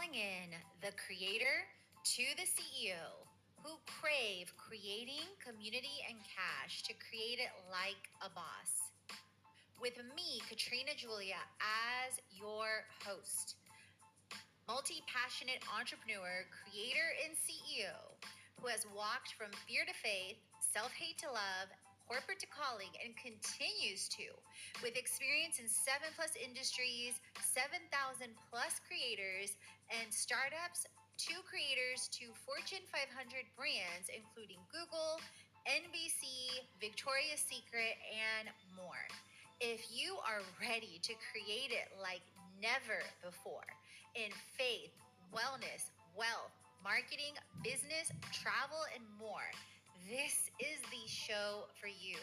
calling in the creator to the CEO who crave creating community and cash to create it like a boss. With me, Katrina Julia, as your host, multi-passionate entrepreneur, creator, and CEO who has walked from fear to faith, self-hate to love, corporate to calling, and continues to, with experience in 7+ industries, 7,000+ creators and startups, to creators to Fortune 500 brands, including Google, NBC, Victoria's Secret, and more. If you are ready to create it like never before in faith, wellness, wealth, marketing, business, travel, and more, this is the show for you.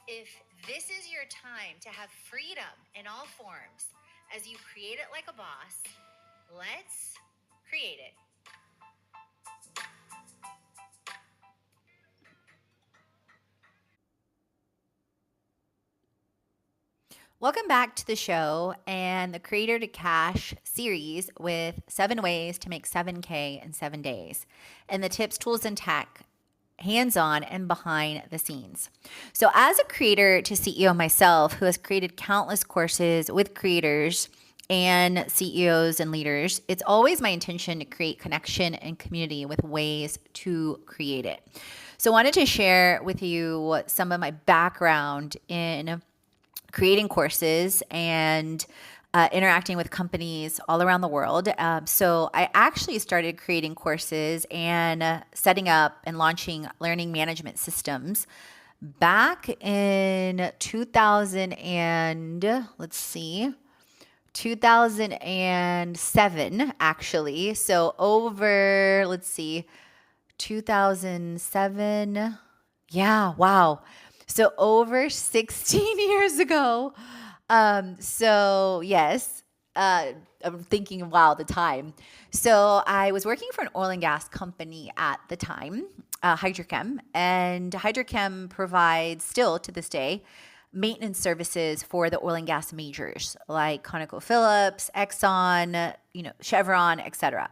If this is your time to have freedom in all forms as you create it like a boss, let's create it. Welcome back to the show and the Creator to Cash series with 7 ways to make 7K in 7 days and the tips, tools, and tech hands-on and behind the scenes. So as a creator to CEO myself who has created countless courses with creators and CEOs and leaders, it's always my intention to create connection and community with ways to create it. So I wanted to share with you some of my background in creating courses and interacting with companies all around the world. So I actually started creating courses and setting up and launching learning management systems back in 2007 actually. So over 2007. Yeah, wow. So over 16 years ago. So yes, I'm thinking, wow, the time. So I was working for an oil and gas company at the time, Hydrochem, and Hydrochem provides still to this day maintenance services for the oil and gas majors like ConocoPhillips, Exxon, Chevron, etc.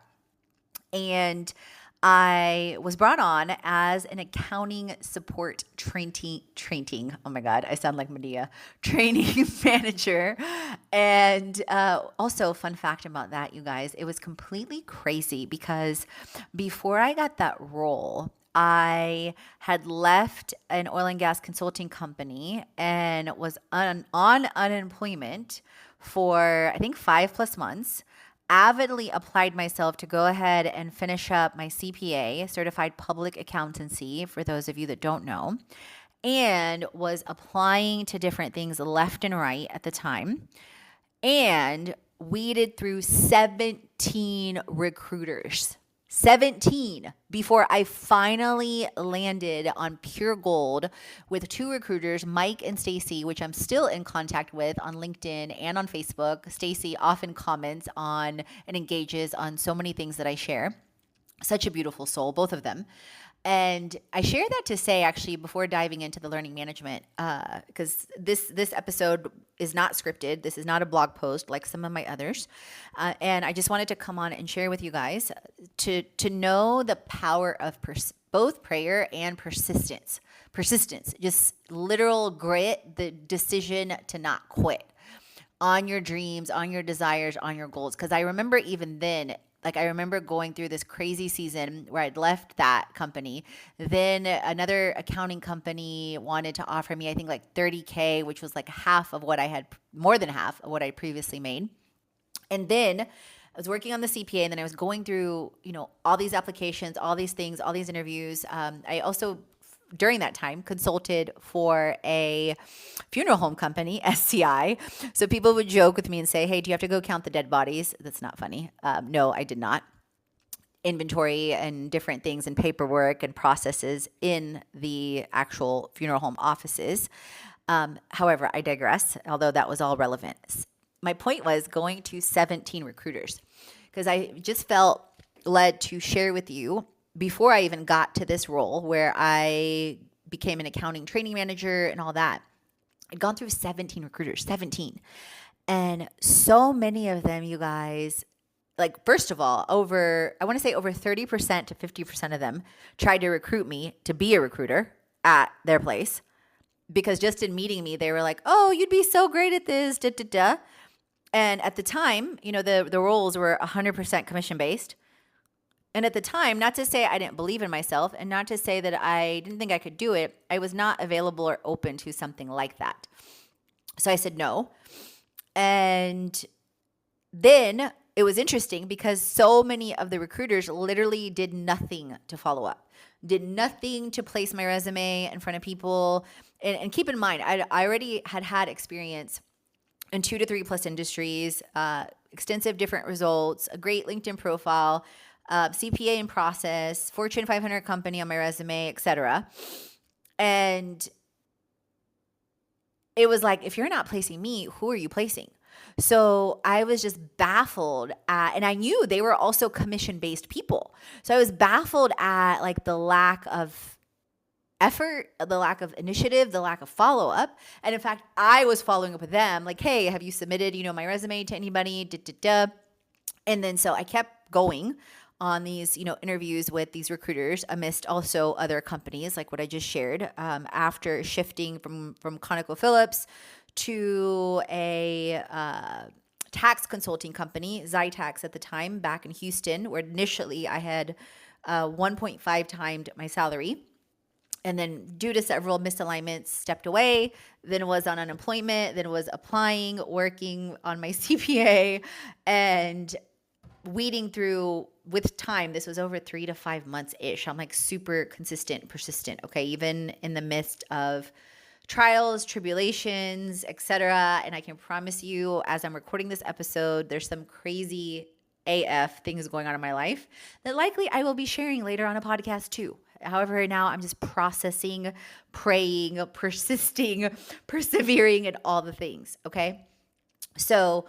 And I was brought on as an accounting support training. Oh my God, I sound like Medea. Training manager. And also, fun fact about that, you guys, it was completely crazy because before I got that role, I had left an oil and gas consulting company and was on unemployment for, I think, 5+ months. Avidly applied myself to go ahead and finish up my CPA, certified public accountancy, for those of you that don't know, and was applying to different things left and right at the time, and weeded through 17 recruiters. 17 before I finally landed on pure gold with 2 recruiters, Mike and Stacy, which I'm still in contact with on LinkedIn and on Facebook. Stacy often comments on and engages on so many things that I share. Such a beautiful soul, both of them. And I share that to say, actually, before diving into the learning management, because this episode is not scripted. This is not a blog post like some of my others. And I just wanted to come on and share with you guys to know the power of both prayer and persistence. Persistence, just literal grit, the decision to not quit on your dreams, on your desires, on your goals. Because I remember even then, I remember going through this crazy season where I'd left that company. Then another accounting company wanted to offer me, I think, like $30K, which was like more than half of what I previously made. And then I was working on the CPA, and then I was going through, all these applications, all these things, all these interviews. I also, during that time, consulted for a funeral home company, SCI. So people would joke with me and say, hey, do you have to go count the dead bodies? That's not funny. No, I did not. Inventory and different things and paperwork and processes in the actual funeral home offices. However, I digress, although that was all relevant. My point was going to 17 recruiters because I just felt led to share with you before I even got to this role where I became an accounting training manager and all that. I'd gone through 17 recruiters, 17. And so many of them, you guys, like, first of all, I want to say over 30% to 50% of them tried to recruit me to be a recruiter at their place, because just in meeting me, they were like, oh, you'd be so great at this, da, da, da. And at the time, the roles were 100% commission based. And at the time, not to say I didn't believe in myself and not to say that I didn't think I could do it, I was not available or open to something like that. So I said no. And then it was interesting because so many of the recruiters literally did nothing to follow up, did nothing to place my resume in front of people. And keep in mind, I already had experience in 2 to 3 plus industries, extensive different results, a great LinkedIn profile, CPA in process, Fortune 500 company on my resume, etc. And it was like, if you're not placing me, who are you placing? So I was just baffled at, and I knew they were also commission-based people. So I was baffled at like the lack of effort, the lack of initiative, the lack of follow-up. And in fact, I was following up with them like, hey, have you submitted, my resume to anybody? Da, da, da. And then so I kept going on these, interviews with these recruiters amidst also other companies like what I just shared, after shifting from ConocoPhillips to a tax consulting company, Zytax at the time, back in Houston, where initially I had 1.5 times my salary. And then due to several misalignments, stepped away, then was on unemployment, then was applying, working on my CPA, and weeding through with time. This was over 3 to 5 months-ish. I'm like super consistent, persistent, okay? Even in the midst of trials, tribulations, etc. And I can promise you, as I'm recording this episode, there's some crazy AF things going on in my life that likely I will be sharing later on a podcast too. However, right now I'm just processing, praying, persisting, persevering, and all the things, okay? So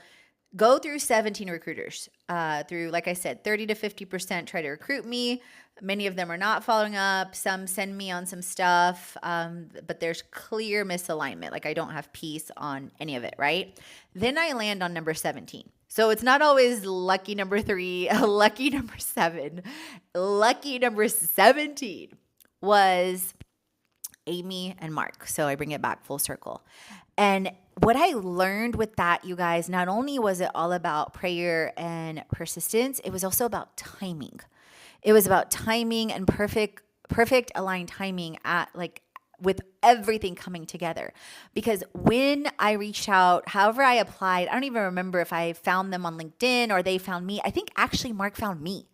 go through 17 recruiters, through, like I said, 30 to 50% try to recruit me. Many of them are not following up. Some send me on some stuff, but there's clear misalignment. Like I don't have peace on any of it, right? Then I land on number 17. So it's not always lucky number 3, lucky number 7. Lucky number 17 was Amy and Mark. So I bring it back full circle. And what I learned with that, you guys, not only was it all about prayer and persistence, it was also about timing. It was about timing and perfect aligned timing with everything coming together. Because when I reached out, however I applied, I don't even remember if I found them on LinkedIn or they found me. I think actually Mark found me,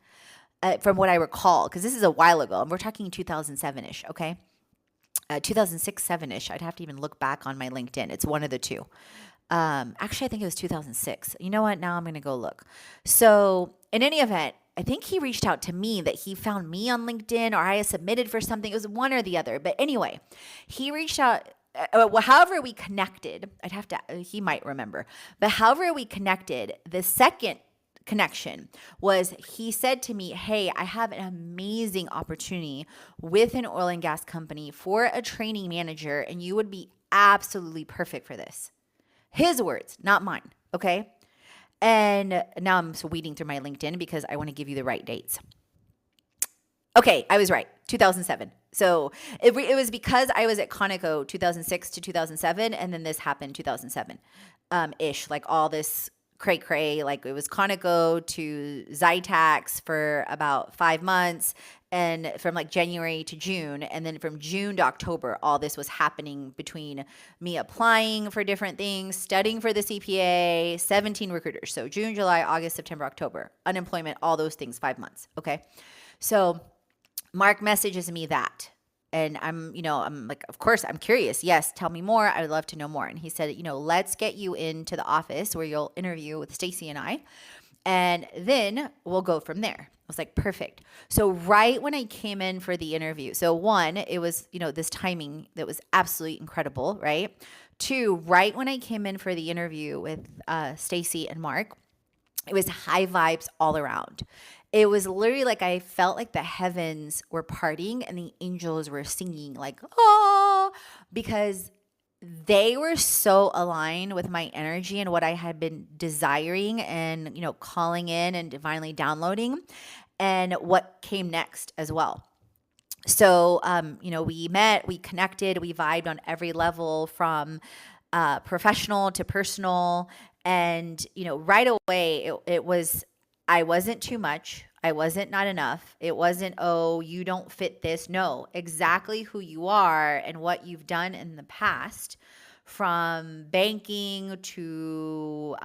from what I recall, because this is a while ago. And we're talking 2007-ish, okay? 2006, 7-ish. I'd have to even look back on my LinkedIn. It's one of the two. Actually, I think it was 2006. You know what? Now I'm going to go look. So in any event, I think he reached out to me, that he found me on LinkedIn or I submitted for something. It was one or the other. But anyway, he reached out. However we connected, he might remember. But however we connected, the second connection was he said to me, hey, I have an amazing opportunity with an oil and gas company for a training manager, and you would be absolutely perfect for this. His words, not mine, okay? And now I'm weeding through my LinkedIn because I want to give you the right dates. Okay, I was right, 2007. So it was because I was at Conoco 2006 to 2007, and then this happened 2007-ish, like all this cray-cray, like it was Conoco to Zytax for about 5 months, and from like January to June, and then from June to October, all this was happening between me applying for different things, studying for the CPA, 17 recruiters. So June, July, August, September, October, unemployment, all those things, 5 months, okay? So Mark messages me that. And I'm like, of course, I'm curious. Yes, tell me more. I would love to know more. And he said, let's get you into the office where you'll interview with Stacy and I, and then we'll go from there. I was like, perfect. So right when I came in for the interview, so one, it was, this timing that was absolutely incredible, right? 2, right when I came in for the interview with Stacy and Mark, it was high vibes all around. It was literally like I felt like the heavens were parting and the angels were singing like, oh, because they were so aligned with my energy and what I had been desiring and, calling in and divinely downloading and what came next as well. So, we met, we connected, we vibed on every level from professional to personal. And, right away, it was, I wasn't too much. I wasn't not enough. It wasn't, oh, you don't fit this. No, exactly who you are and what you've done in the past, from banking to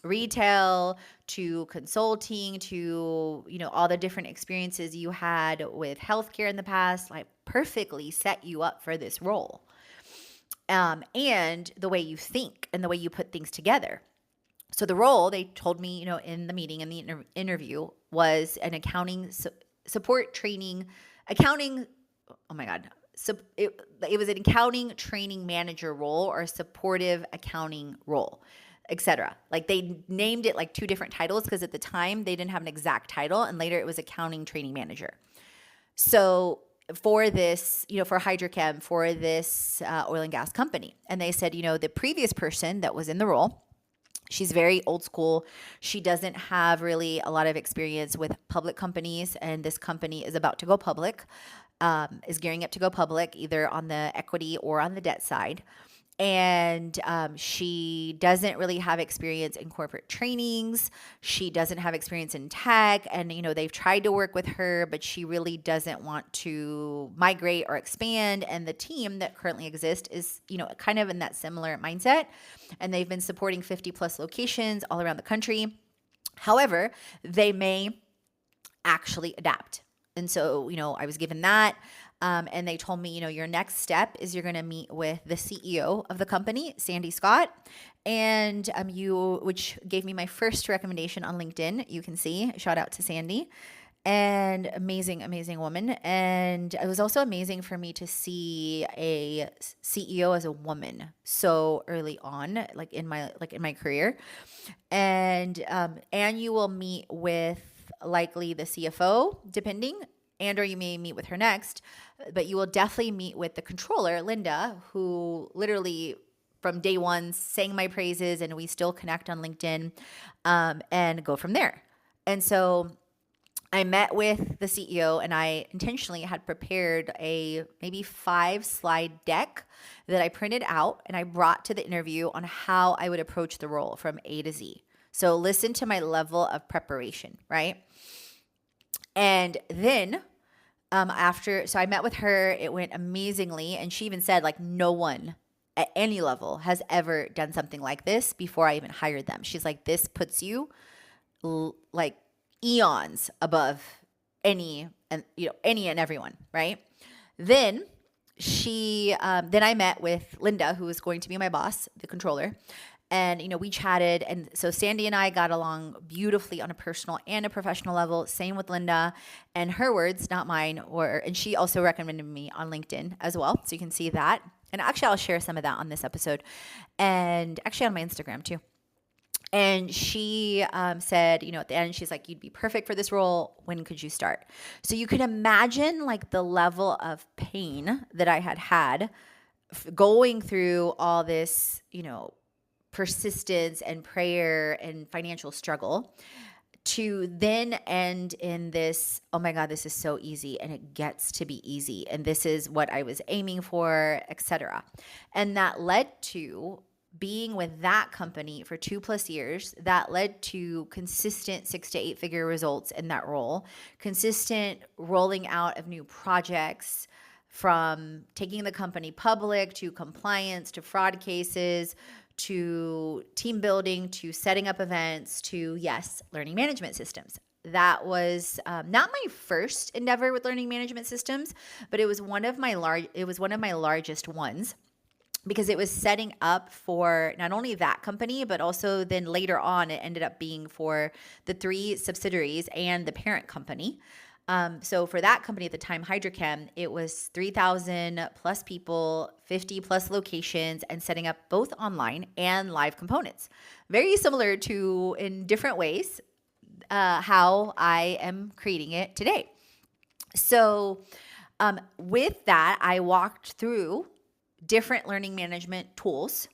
retail to consulting to all the different experiences you had with healthcare in the past, like perfectly set you up for this role. And the way you think and the way you put things together. So the role, they told me, in the meeting, in the interview, was an accounting support training, accounting. Oh my God. So it was an accounting training manager role or a supportive accounting role, etc. Like they named it like two different titles because at the time they didn't have an exact title, and later it was accounting training manager. So for this, for Hydrochem, for this oil and gas company. And they said, the previous person that was in the role, she's very old school. She doesn't have really a lot of experience with public companies, and this company is about to go public, is gearing up to go public, either on the equity or on the debt side. And she doesn't really have experience in corporate trainings. She doesn't have experience in tech. And, they've tried to work with her, but she really doesn't want to migrate or expand. And the team that currently exists is, kind of in that similar mindset. And they've been supporting 50 plus locations all around the country. However, they may actually adapt. And so, I was given that. And they told me, your next step is you're going to meet with the CEO of the company, Sandy Scott, and which gave me my first recommendation on LinkedIn. You can see, shout out to Sandy, and amazing, amazing woman. And it was also amazing for me to see a CEO as a woman so early on, like in my career. And you will meet with likely the CFO, depending, or you may meet with her next, but you will definitely meet with the controller, Linda, who literally from day one sang my praises, and we still connect on LinkedIn, and go from there. And so I met with the CEO, and I intentionally had prepared a maybe 5-slide deck that I printed out and I brought to the interview on how I would approach the role from A to Z. So listen to my level of preparation, right? And then so I met with her. It went amazingly. And she even said, like, no one at any level has ever done something like this before I even hired them. She's like, this puts you like eons above any and everyone, right? Then then I met with Linda, who was going to be my boss, the controller. And, we chatted. And so Sandy and I got along beautifully on a personal and a professional level. Same with Linda. And her words, not mine, and she also recommended me on LinkedIn as well. So you can see that. And actually, I'll share some of that on this episode, and actually on my Instagram too. And she said, at the end, she's like, you'd be perfect for this role. When could you start? So you can imagine like the level of pain that I had going through all this, persistence and prayer and financial struggle, to then end in this, oh my God, this is so easy, and it gets to be easy, and this is what I was aiming for, etc. And that led to being with that company for 2+ years. That led to consistent 6 to 8 figure results in that role, consistent rolling out of new projects, from taking the company public to compliance to fraud cases to team building to setting up events to, yes, learning management systems. That was not my first endeavor with learning management systems, but it was one of my largest ones, because it was setting up for not only that company, but also then later on it ended up being for the 3 subsidiaries and the parent company. So for that company at the time, Hydrochem, it was 3,000 plus people, 50 plus locations, and setting up both online and live components. Very similar to, in different ways, how I am creating it today. So with that, I walked through different learning management tools,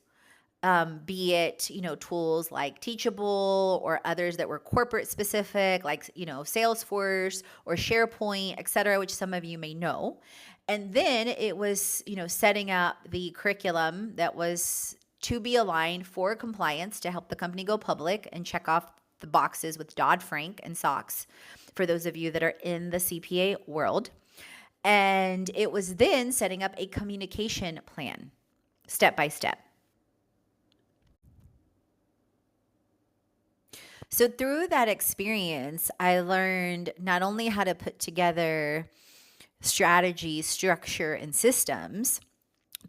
be it, tools like Teachable or others that were corporate specific, like, Salesforce or SharePoint, et cetera, which some of you may know. And then it was, setting up the curriculum that was to be aligned for compliance to help the company go public and check off the boxes with Dodd-Frank and SOX for those of you that are in the CPA world. And it was then setting up a communication plan, step by step. So through that experience, I learned not only how to put together strategy, structure, and systems.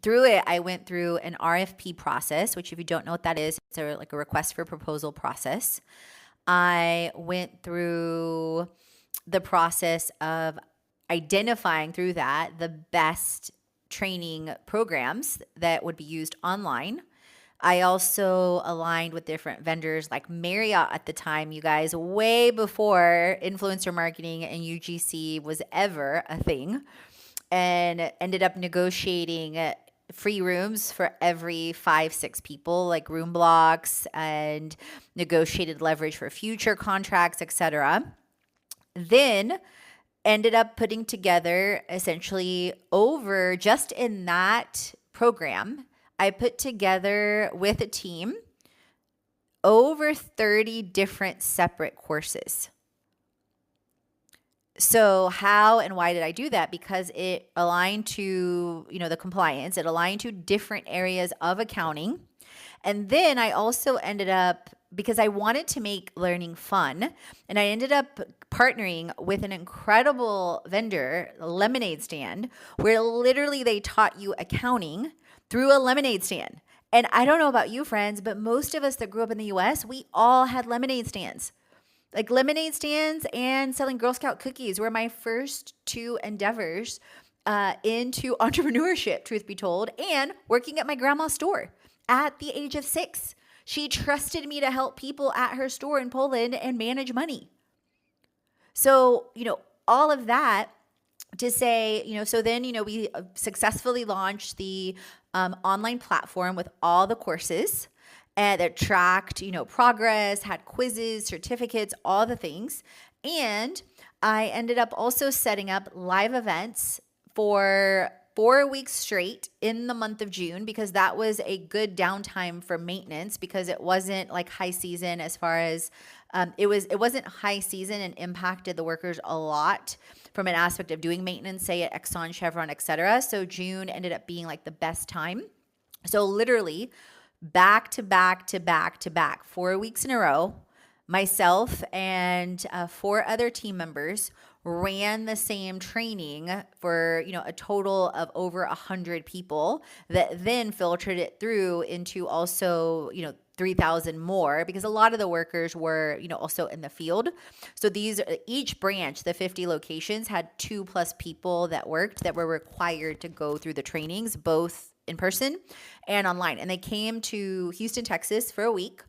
Through it, I went through an RFP process, which if you don't know what that is, it's like a request for proposal process. I went through the process of identifying through that the best training programs that would be used online. I also aligned with different vendors like Marriott at the time, you guys, way before influencer marketing and UGC was ever a thing, and ended up negotiating free rooms for every 5-6 people, like room blocks, and negotiated leverage for future contracts, etc. Then ended up putting together essentially over just in that program, I put together with a team over 30 different separate courses. So how and why did I do that? Because it aligned to, the compliance. It aligned to different areas of accounting. And then I also ended up, because I wanted to make learning fun, and I ended up partnering with an incredible vendor, Lemonade Stand, where literally they taught you accounting through a lemonade stand. And I don't know about you, friends, but most of us that grew up in the US, we all had lemonade stands. Like lemonade stands and selling Girl Scout cookies were my first two endeavors into entrepreneurship, truth be told, and working at my grandma's store at the age of 6. She trusted me to help people at her store in Poland and manage money. So, all of that to say, so then, we successfully launched the online platform with all the courses and that tracked, progress, had quizzes, certificates, all the things. And I ended up also setting up live events for 4 weeks straight in the month of June, because that was a good downtime for maintenance, because it wasn't like high season as far as it wasn't high season and impacted the workers a lot from an aspect of doing maintenance, say at Exxon, Chevron, etc. So June ended up being like the best time. So literally back to back to back to back, 4 weeks in a row, myself and 4 other team members ran the same training for, a total of over 100 people that then filtered it through into also, 3,000 more, because a lot of the workers were, also in the field. So each branch, the 50 locations, had 2+ people that worked that were required to go through the trainings, both in person and online. And they came to Houston, Texas for a week.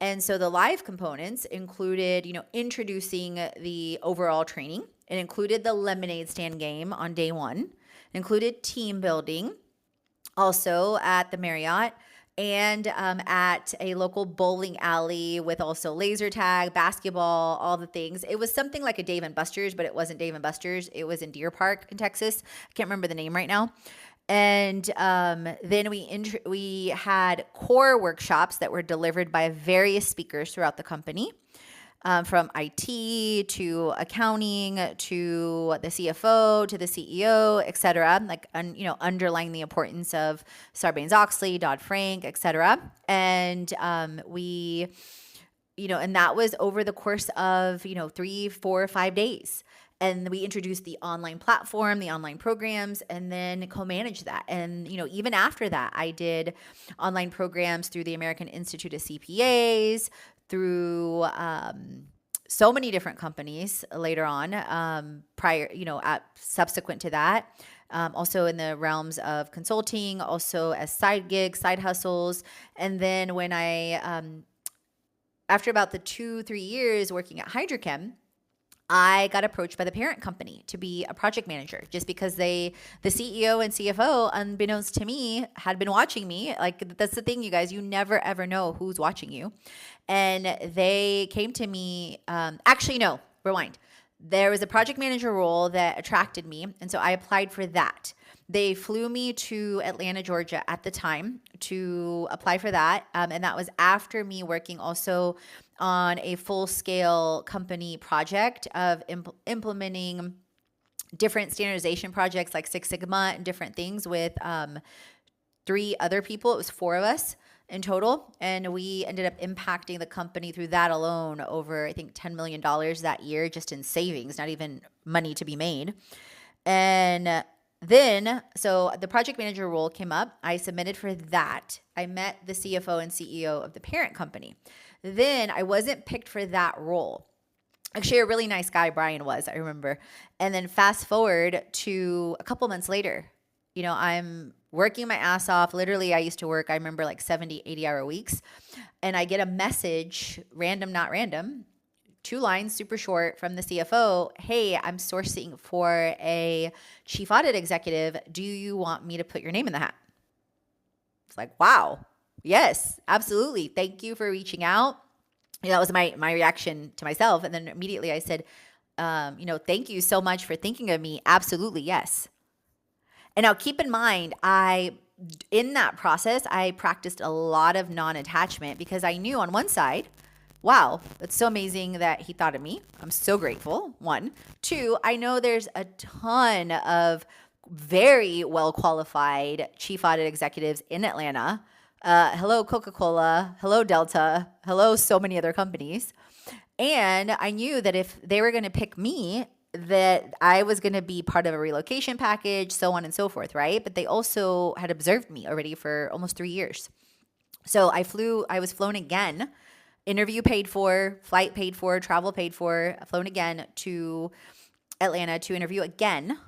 And so the live components included, introducing the overall training. It included the lemonade stand game on day 1. It included team building, also at the Marriott, and at a local bowling alley with also laser tag, basketball, all the things. It was something like a Dave & Buster's, but it wasn't Dave & Buster's. It was in Deer Park in Texas. I can't remember the name right now. And then we had core workshops that were delivered by various speakers throughout the company, from IT to accounting to the CFO to the CEO, et cetera, like, underlying the importance of Sarbanes-Oxley, Dodd-Frank, et cetera. And we, and that was over the course of, 3, 4, 5 days. And we introduced the online platform, the online programs, and then co-managed that. And, even after that, I did online programs through the American Institute of CPAs, through so many different companies later on, subsequent to that. Also in the realms of consulting, also as side gigs, side hustles. And then when I, after about the 2-3 years working at Hydrochem, I got approached by the parent company to be a project manager just because the CEO and CFO, unbeknownst to me, had been watching me. Like, that's the thing, you guys, you never ever know who's watching you. And they came to me, actually, no, rewind. There was a project manager role that attracted me. And so I applied for that. They flew me to Atlanta, Georgia at the time to apply for that. And that was after me working also on a full scale company project of implementing different standardization projects like Six Sigma and different things with 3 other people. It was 4 of us in total. And we ended up impacting the company through that alone over, I think, $10 million that year just in savings, not even money to be made. And then, so the project manager role came up. I submitted for that. I met the CFO and CEO of the parent company. Then I wasn't picked for that role. Actually, a really nice guy, Brian was, I remember. And then fast forward to a couple months later, I'm working my ass off. Literally, I used to work, I remember, like 70, 80-hour weeks. And I get a message, random, not random, 2 lines, super short, from the CFO. Hey, I'm sourcing for a chief audit executive. Do you want me to put your name in the hat? It's like, wow. Yes, absolutely. Thank you for reaching out. That was my reaction to myself. And then immediately I said, thank you so much for thinking of me. Absolutely. Yes. And now keep in mind, in that process, I practiced a lot of non-attachment because I knew on one side, wow, it's so amazing that he thought of me. I'm so grateful. 1. 2, I know there's a ton of very well qualified chief audit executives in Atlanta. Hello, Coca-Cola. Hello, Delta. Hello, so many other companies. And I knew that if they were going to pick me, that I was going to be part of a relocation package, so on and so forth, right? But they also had observed me already for almost 3 years. So I was flown again. Interview paid for, flight paid for, travel paid for, flown again to Atlanta to interview again,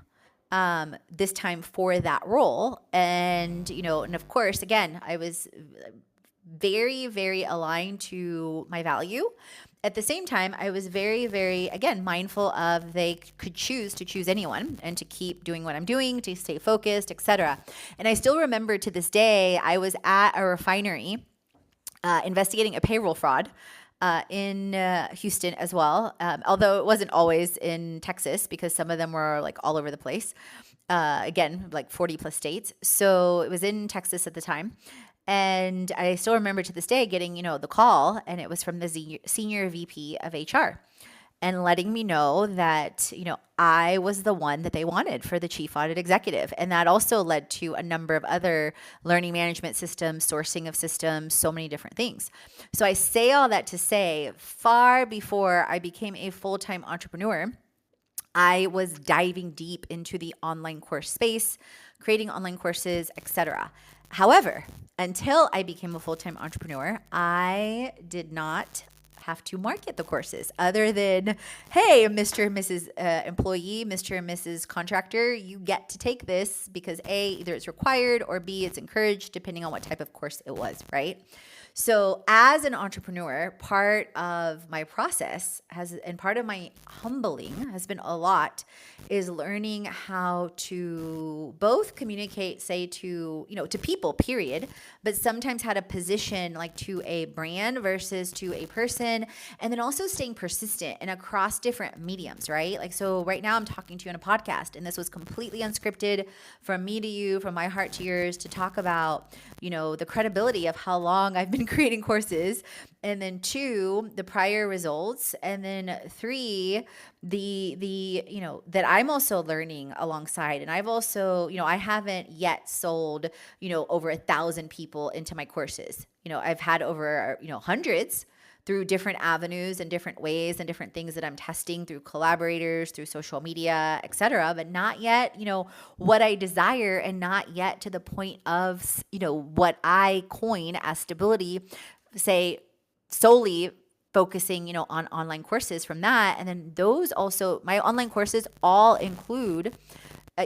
this time for that role. And, and of course, again, I was very, very aligned to my value. At the same time, I was very, very, again, mindful of they could choose to choose anyone and to keep doing what I'm doing, to stay focused, etc. And I still remember to this day, I was at a refinery investigating a payroll fraud in Houston as well, although it wasn't always in Texas because some of them were like all over the place. Again, like 40 plus states. So it was in Texas at the time. And I still remember to this day getting, the call, and it was from the senior VP of HR. And letting me know that, I was the one that they wanted for the chief audit executive. And that also led to a number of other learning management systems, sourcing of systems, so many different things. So I say all that to say, far before I became a full-time entrepreneur, I was diving deep into the online course space, creating online courses, etc. However, until I became a full-time entrepreneur, I did not have to market the courses other than, hey, Mr. and Mrs. Employee, Mr. and Mrs. Contractor, you get to take this because A, either it's required or B, it's encouraged depending on what type of course it was, right? So as an entrepreneur, part of my process and part of my humbling has been a lot is learning how to both communicate, say to people, period, but sometimes how to position like to a brand versus to a person, and then also staying persistent and across different mediums, right? Like, so right now I'm talking to you on a podcast, and this was completely unscripted from me to you, from my heart to yours, to talk about, the credibility of how long I've been creating courses, and then 2, the prior results, and then 3, the that I'm also learning alongside. And I've also, I haven't yet sold, over 1,000 people into my courses. I've had over, hundreds through different avenues and different ways and different things that I'm testing through collaborators, through social media, etc. But not yet, what I desire, and not yet to the point of, what I coin as stability, say solely focusing, on online courses from that. And then those also, my online courses all include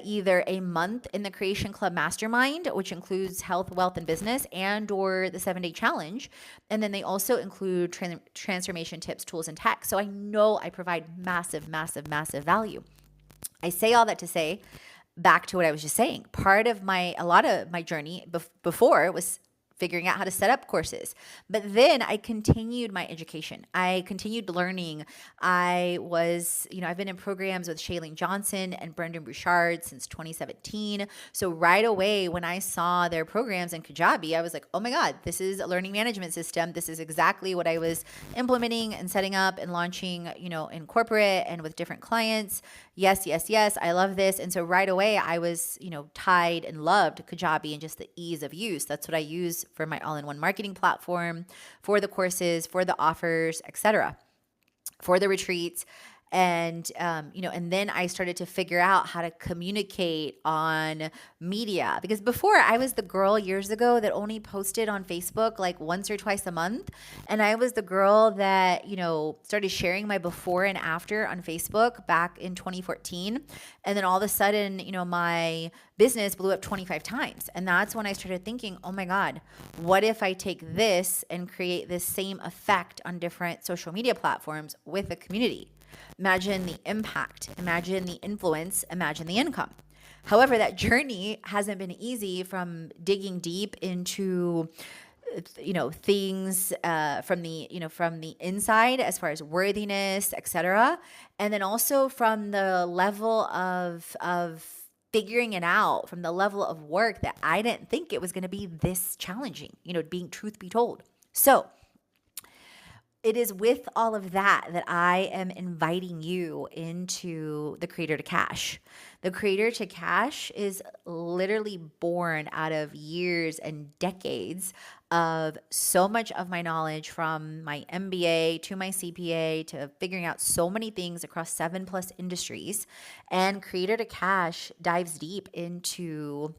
either a month in the Creation Club Mastermind, which includes health, wealth, and business, and or the 7-day challenge. And then they also include transformation tips, tools, and tech. So I know I provide massive, massive, massive value. I say all that to say, back to what I was just saying, a lot of my journey before was figuring out how to set up courses. But then I continued my education. I continued learning. I've been in programs with Shailene Johnson and Brendan Bouchard since 2017. So right away, when I saw their programs in Kajabi, I was like, oh my God, this is a learning management system. This is exactly what I was implementing and setting up and launching, in corporate and with different clients. Yes, yes, yes. I love this. And so right away, I was, tied and loved Kajabi and just the ease of use. That's what I use for my all-in-one marketing platform, for the courses, for the offers, etc., for the retreats. And, and then I started to figure out how to communicate on media, because before I was the girl years ago that only posted on Facebook like once or twice a month. And I was the girl that, started sharing my before and after on Facebook back in 2014. And then all of a sudden, my business blew up 25 times. And that's when I started thinking, oh my God, what if I take this and create this same effect on different social media platforms with a community? Imagine the impact, imagine the influence, imagine the income. However, that journey hasn't been easy, from digging deep into things from the inside, as far as worthiness, etc., and then also from the level of figuring it out, from the level of work that I didn't think it was going to be this challenging, being truth be told. So it is with all of that that I am inviting you into the Creator to Cash. The Creator to Cash is literally born out of years and decades of so much of my knowledge, from my MBA to my CPA to figuring out so many things across 7+ industries. And Creator to Cash dives deep into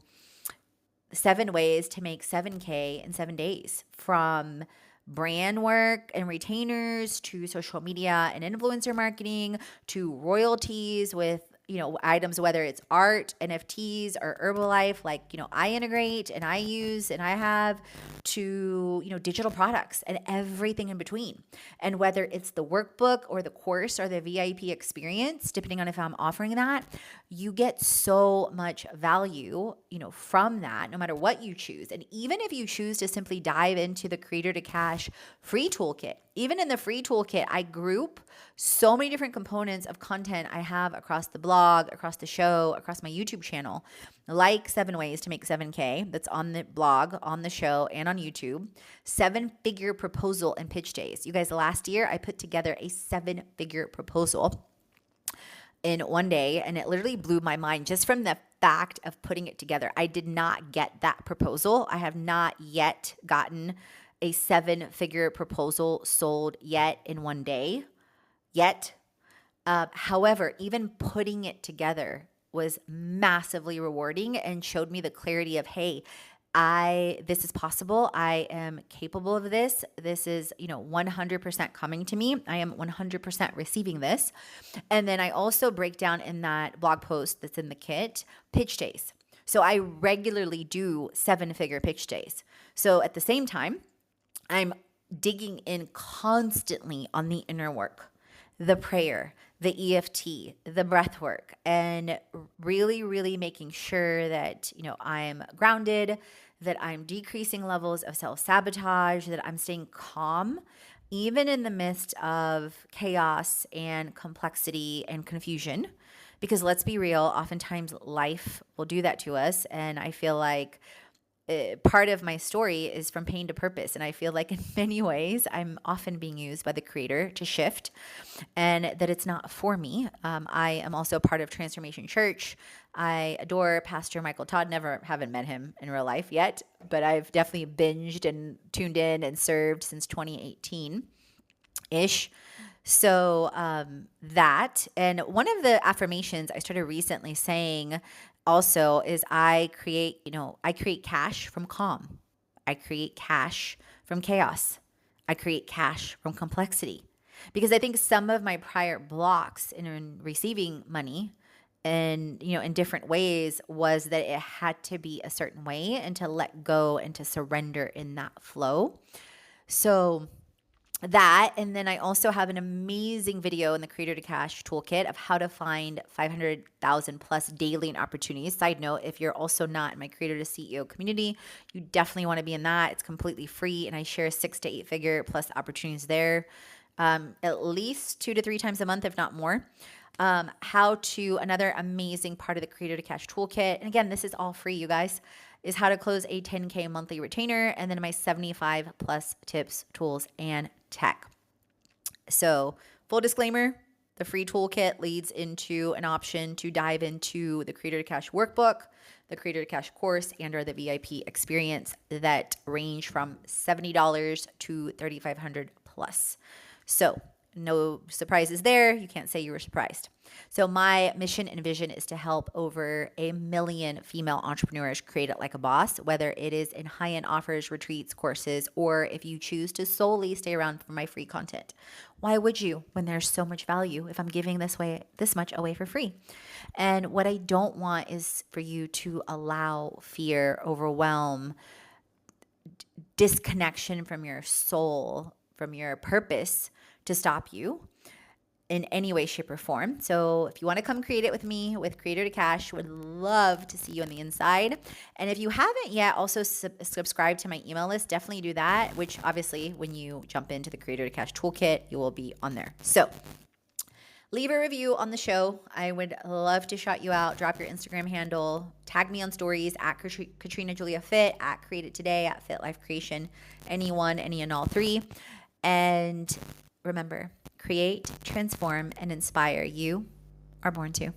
7 ways to make 7K in 7 days, from brand work and retainers to social media and influencer marketing to royalties with items, whether it's art, NFTs, or Herbalife, like, I integrate and I use and I have, to, digital products and everything in between. And whether it's the workbook or the course or the VIP experience, depending on if I'm offering that, you get so much value, from that, no matter what you choose. And even if you choose to simply dive into the Creator to Cash free toolkit, even in the free toolkit, I group so many different components of content I have across the blog, across the show, across my YouTube channel, like 7 ways to make 7K. That's on the blog, on the show, and on YouTube. 7-figure proposal and pitch days. You guys, last year I put together a 7-figure proposal in one day, and it literally blew my mind just from the fact of putting it together. I did not get that proposal. I have not yet gotten a 7-figure proposal sold yet in one day yet. However, even putting it together was massively rewarding and showed me the clarity of, hey, this is possible. I am capable of this. This is, 100% coming to me. I am 100% receiving this. And then I also break down in that blog post that's in the kit, pitch days. So I regularly do 7-figure pitch days. So at the same time, I'm digging in constantly on the inner work, the prayer, the EFT, the breath work, and really, really making sure that, I'm grounded, that I'm decreasing levels of self-sabotage, that I'm staying calm, even in the midst of chaos and complexity and confusion. Because let's be real, oftentimes life will do that to us. And I feel like part of my story is from pain to purpose. And I feel like in many ways, I'm often being used by the Creator to shift, and that it's not for me. I am also part of Transformation Church. I adore Pastor Michael Todd. Haven't met him in real life yet, but I've definitely binged and tuned in and served since 2018-ish. So that, and one of the affirmations I started recently saying also is I create cash from calm. I create cash from chaos. I create cash from complexity. Because I think some of my prior blocks in receiving money and in different ways was that it had to be a certain way and to let go and to surrender in that flow. So that, and then I also have an amazing video in the Creator to Cash toolkit of how to find 500,000 plus daily in opportunities. Side note, if you're also not in my Creator to CEO community, you definitely want to be in that. It's completely free, and I share 6 to 8 figure plus opportunities there, at least 2 to 3 times a month, if not more. Another amazing part of the Creator to Cash toolkit, and again, this is all free, you guys, is how to close a 10K monthly retainer, and then my 75 plus tips, tools, and tech. So, full disclaimer, the free toolkit leads into an option to dive into the Creator to Cash workbook, the Creator to Cash course, and or the VIP experience that range from $70 to $3,500 plus. So, no surprises there. You can't say you were surprised. So my mission and vision is to help over 1 million female entrepreneurs create it like a boss, whether it is in high-end offers, retreats, courses, or if you choose to solely stay around for my free content. Why would you when there's so much value if I'm giving this much away for free? And what I don't want is for you to allow fear, overwhelm, disconnection from your soul, from your purpose to stop you in any way, shape, or form. So if you want to come create it with me with Creator to Cash, would love to see you on the inside. And if you haven't yet also subscribe to my email list, definitely do that, which obviously when you jump into the Creator to Cash toolkit, you will be on there. So leave a review on the show. I would love to shout you out. Drop your Instagram handle. Tag me on stories at Katrina Julia Fit, at Create It Today, at Fit Life Creation. Any and all 3. And remember, create, transform, and inspire. You are born to.